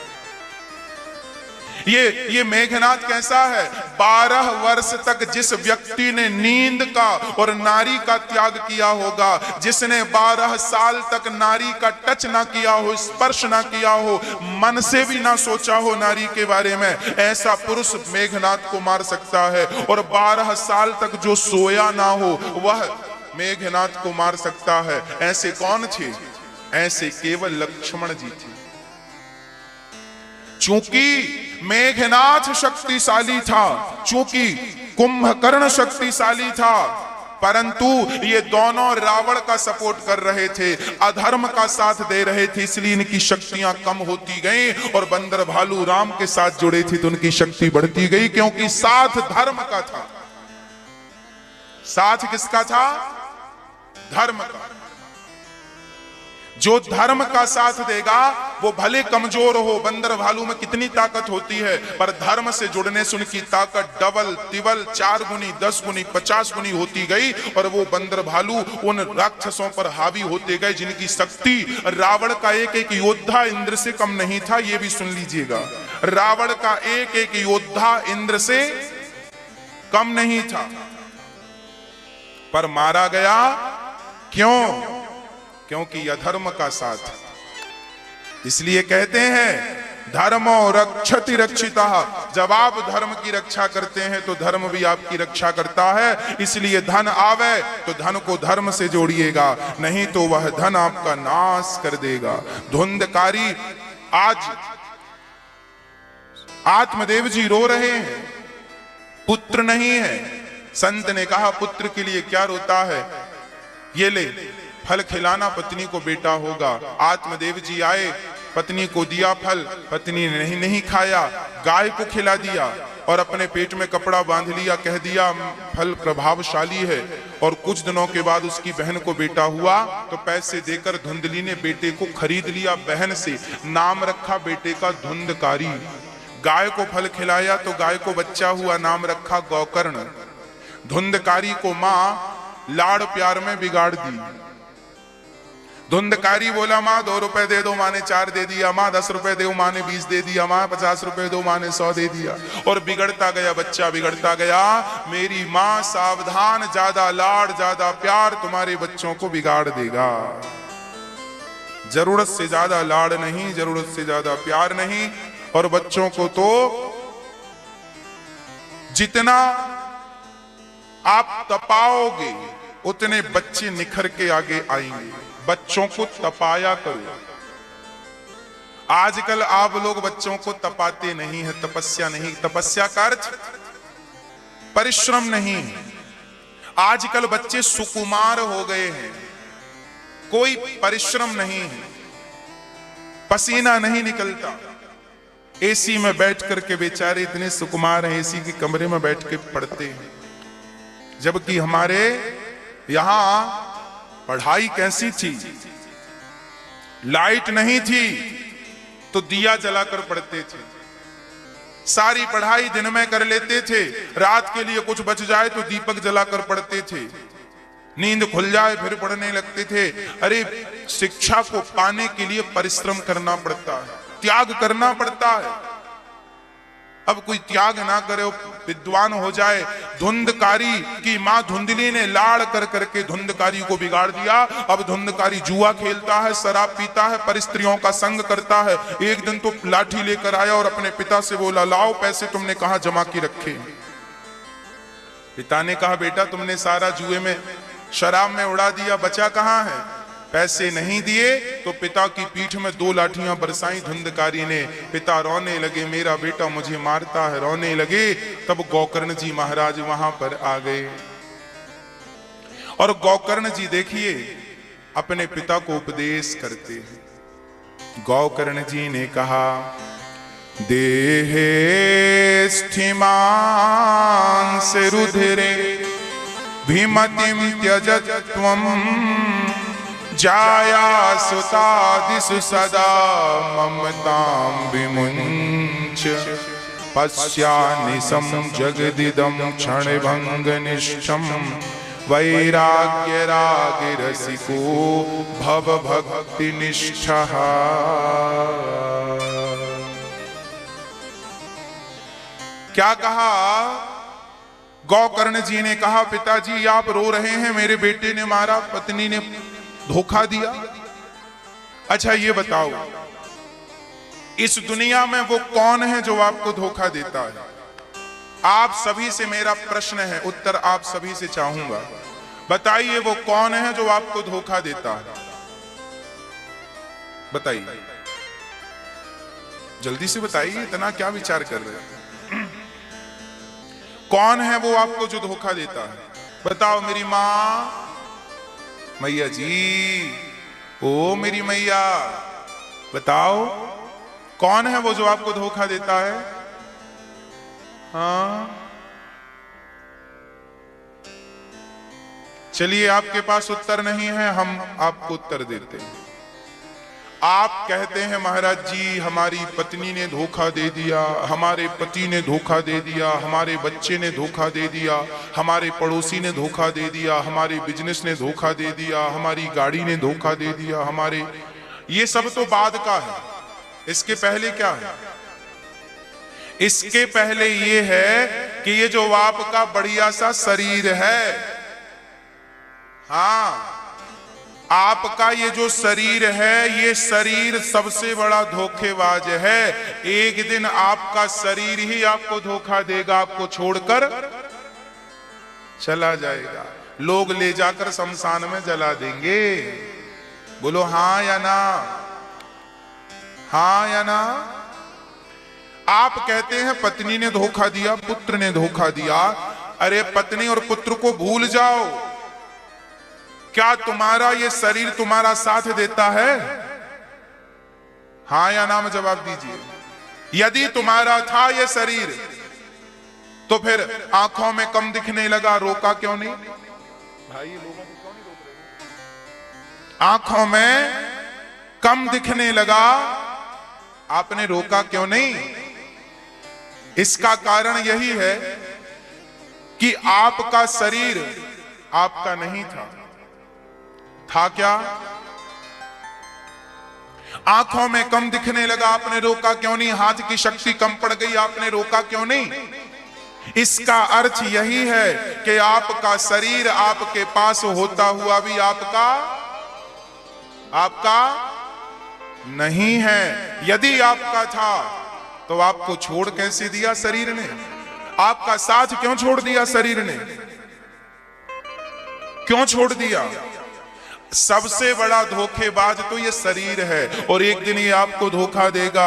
ये मेघनाथ कैसा है? 12 वर्ष तक जिस व्यक्ति ने नींद का और नारी का त्याग किया होगा, जिसने 12 साल तक नारी का टच ना किया हो, स्पर्श ना किया हो, मन से भी ना सोचा हो नारी के बारे में, ऐसा पुरुष मेघनाथ को मार सकता है। और 12 साल तक जो सोया ना हो वह मेघनाथ को मार सकता है। ऐसे कौन थे? ऐसे केवल लक्ष्मण जी थे। चूंकि मेघनाथ शक्तिशाली था, चूंकि कुंभकर्ण शक्तिशाली था, परंतु ये दोनों रावण का सपोर्ट कर रहे थे, अधर्म का साथ दे रहे थे, इसलिए इनकी शक्तियां कम होती गईं। और बंदर भालू राम के साथ जुड़े थे तो उनकी शक्ति बढ़ती गई, क्योंकि साथ धर्म का था। साथ किसका था? धर्म का। जो धर्म का साथ देगा वो भले कमजोर हो, बंदर भालू में कितनी ताकत होती है, पर धर्म से जुड़ने से उनकी ताकत डबल तिबल 4 गुनी 10 गुनी 50 गुनी होती गई। और वो बंदर भालू उन राक्षसों पर हावी होते गए जिनकी शक्ति, रावण का एक एक योद्धा इंद्र से कम नहीं था। ये भी सुन लीजिएगा, रावण का एक एक योद्धा इंद्र से कम नहीं था, पर मारा गया। क्यों? क्योंकि अधर्म का साथ। इसलिए कहते हैं धर्मो रक्षति रक्षिता। जब आप धर्म की रक्षा करते हैं तो धर्म भी आपकी रक्षा करता है। इसलिए धन आवे तो धन को धर्म से जोड़िएगा, नहीं तो वह धन आपका नाश कर देगा। धुंधकारी, आज आत्मदेव जी रो रहे हैं, पुत्र नहीं है। संत ने कहा पुत्र के लिए क्या रोता है? ये ले फल खिलाना, पत्नी को बेटा होगा। आत्मदेव जी आए, पत्नी को दिया फल, पत्नी ने नहीं खाया, गाय को खिला दिया और अपने पेट में कपड़ा बांध लिया, कह दिया फल प्रभावशाली है। और कुछ दिनों के बाद उसकी बहन को बेटा हुआ तो पैसे देकर धुंधली ने बेटे को खरीद लिया बहन से, नाम रखा बेटे का धुंधकारी। गाय को फल खिलाया तो गाय को बच्चा हुआ, नाम रखा गौकर्ण। धुंधकारी को मां लाड़ प्यार में बिगाड़ दी। धुंधकारी बोला माँ 2 रुपए दे दो, माँ ने 4 दे दिया, माँ 10 रुपए दो, माँ ने 20 दे दिया, माँ 50 रुपए दो, माँ ने 100 दे दिया। और बिगड़ता गया बच्चा, बिगड़ता गया। मेरी माँ सावधान, ज्यादा लाड़ ज्यादा प्यार तुम्हारे बच्चों को बिगाड़ देगा। जरूरत से ज्यादा लाड़ नहीं, जरूरत से ज्यादा प्यार नहीं। और बच्चों को तो जितना आप तपाओगे उतने बच्चे निखर के आगे आएंगे। बच्चों को तपाया करो। आजकल आप लोग बच्चों को तपाते नहीं है, तपस्या नहीं। तपस्या का अर्थ परिश्रम नहीं है। आजकल बच्चे सुकुमार हो गए हैं, कोई परिश्रम नहीं है, पसीना नहीं निकलता, एसी में बैठ करके बेचारे इतने सुकुमार हैं, एसी के कमरे में बैठ के पढ़ते हैं। जबकि हमारे यहां पढ़ाई कैसी थी, लाइट नहीं थी तो दिया जलाकर पढ़ते थे, सारी पढ़ाई दिन में कर लेते थे, रात के लिए कुछ बच जाए तो दीपक जलाकर पढ़ते थे, नींद खुल जाए फिर पढ़ने लगते थे। अरे शिक्षा को पाने के लिए परिश्रम करना पड़ता है, त्याग करना पड़ता है। अब कोई त्याग ना करे, विद्वान हो जाए। धुंधकारी की मां धुंधली ने लाड़ कर करके धुंधकारी को बिगाड़ दिया। अब धुंधकारी जुआ खेलता है, शराब पीता है, परिस्त्रियों का संग करता है। एक दिन तो लाठी लेकर आया और अपने पिता से बोला, लाओ पैसे तुमने कहां जमा की रखे। पिता ने कहा, बेटा तुमने सारा जुए में शराब में उड़ा दिया, बचा कहां है। पैसे नहीं दिए तो पिता की पीठ में 2 लाठियां बरसाई धुंधकारी ने। पिता रोने लगे, मेरा बेटा मुझे मारता है, रोने लगे। तब गोकर्ण जी महाराज वहां पर आ गए और गोकर्ण जी देखिए अपने पिता को उपदेश करते हैं। गोकर्ण जी ने कहा, देहे स्थिमांस रुधिरे भीमतिम त्यजत त्वं जाया सुतादिषु सदा ममतां विमुञ्च पश्यानिशं जगदिदं क्षणभङ्गनिष्ठं वैराग्यरागरसिको भवभक्तिनिष्ठः। क्या कहा गोकर्ण जी ने? कहा, पिताजी आप रो रहे हैं, मेरे बेटे ने मारा, पत्नी ने धोखा दिया। अच्छा ये बताओ, इस दुनिया में वो कौन है जो आपको धोखा देता है? आप सभी से मेरा प्रश्न है, उत्तर आप सभी से चाहूंगा। बताइए वो कौन है जो आपको धोखा देता है? बताइए, जल्दी से बताइए, इतना क्या विचार कर रहे हैं? कौन है वो आपको जो धोखा देता है? बताओ। मेरी मां, मैया जी, ओ मेरी मैया, बताओ कौन है वो जो आपको धोखा देता है? हाँ, चलिए आपके पास उत्तर नहीं है, हम आपको उत्तर देते हैं। आप कहते हैं महाराज जी हमारी पत्नी ने धोखा दे दिया, हमारे पति ने धोखा दे दिया, हमारे बच्चे ने धोखा दे दिया, हमारे पड़ोसी ने धोखा दे दिया, हमारे बिजनेस ने धोखा दे दिया, हमारी गाड़ी ने धोखा दे दिया, हमारे, ये सब तो बाद का है। इसके पहले क्या है? इसके पहले ये है कि ये जो आपका बढ़िया सा शरीर है, हाँ, आपका ये जो शरीर है, ये शरीर सबसे बड़ा धोखेबाज है। एक दिन आपका शरीर ही आपको धोखा देगा, आपको छोड़कर चला जाएगा। लोग ले जाकर शमशान में जला देंगे। बोलो हाँ या ना? हाँ या ना? आप कहते हैं पत्नी ने धोखा दिया, पुत्र ने धोखा दिया। अरे पत्नी और पुत्र को भूल जाओ, क्या तुम्हारा ये शरीर तुम्हारा साथ देता है? हाँ या ना में जवाब दीजिए। यदि तुम्हारा था ये शरीर तो फिर आंखों में कम दिखने लगा, रोका क्यों नहीं? भाई लोगों को क्यों नहीं रोक रहे? आंखों में कम दिखने लगा, आपने रोका क्यों नहीं? इसका कारण यही है कि आपका शरीर आपका नहीं था। था क्या? आंखों में कम दिखने लगा, आपने रोका क्यों नहीं? हाथ की शक्ति कम पड़ गई, आपने रोका क्यों नहीं? इसका अर्थ यही है कि आपका शरीर आपके पास होता हुआ भी आपका नहीं है। यदि आपका था तो आपको छोड़ कैसे दिया शरीर ने? आपका साथ क्यों छोड़ दिया शरीर ने? क्यों छोड़ दिया? सबसे बड़ा धोखेबाज तो ये शरीर है और एक दिन ये आपको धोखा देगा।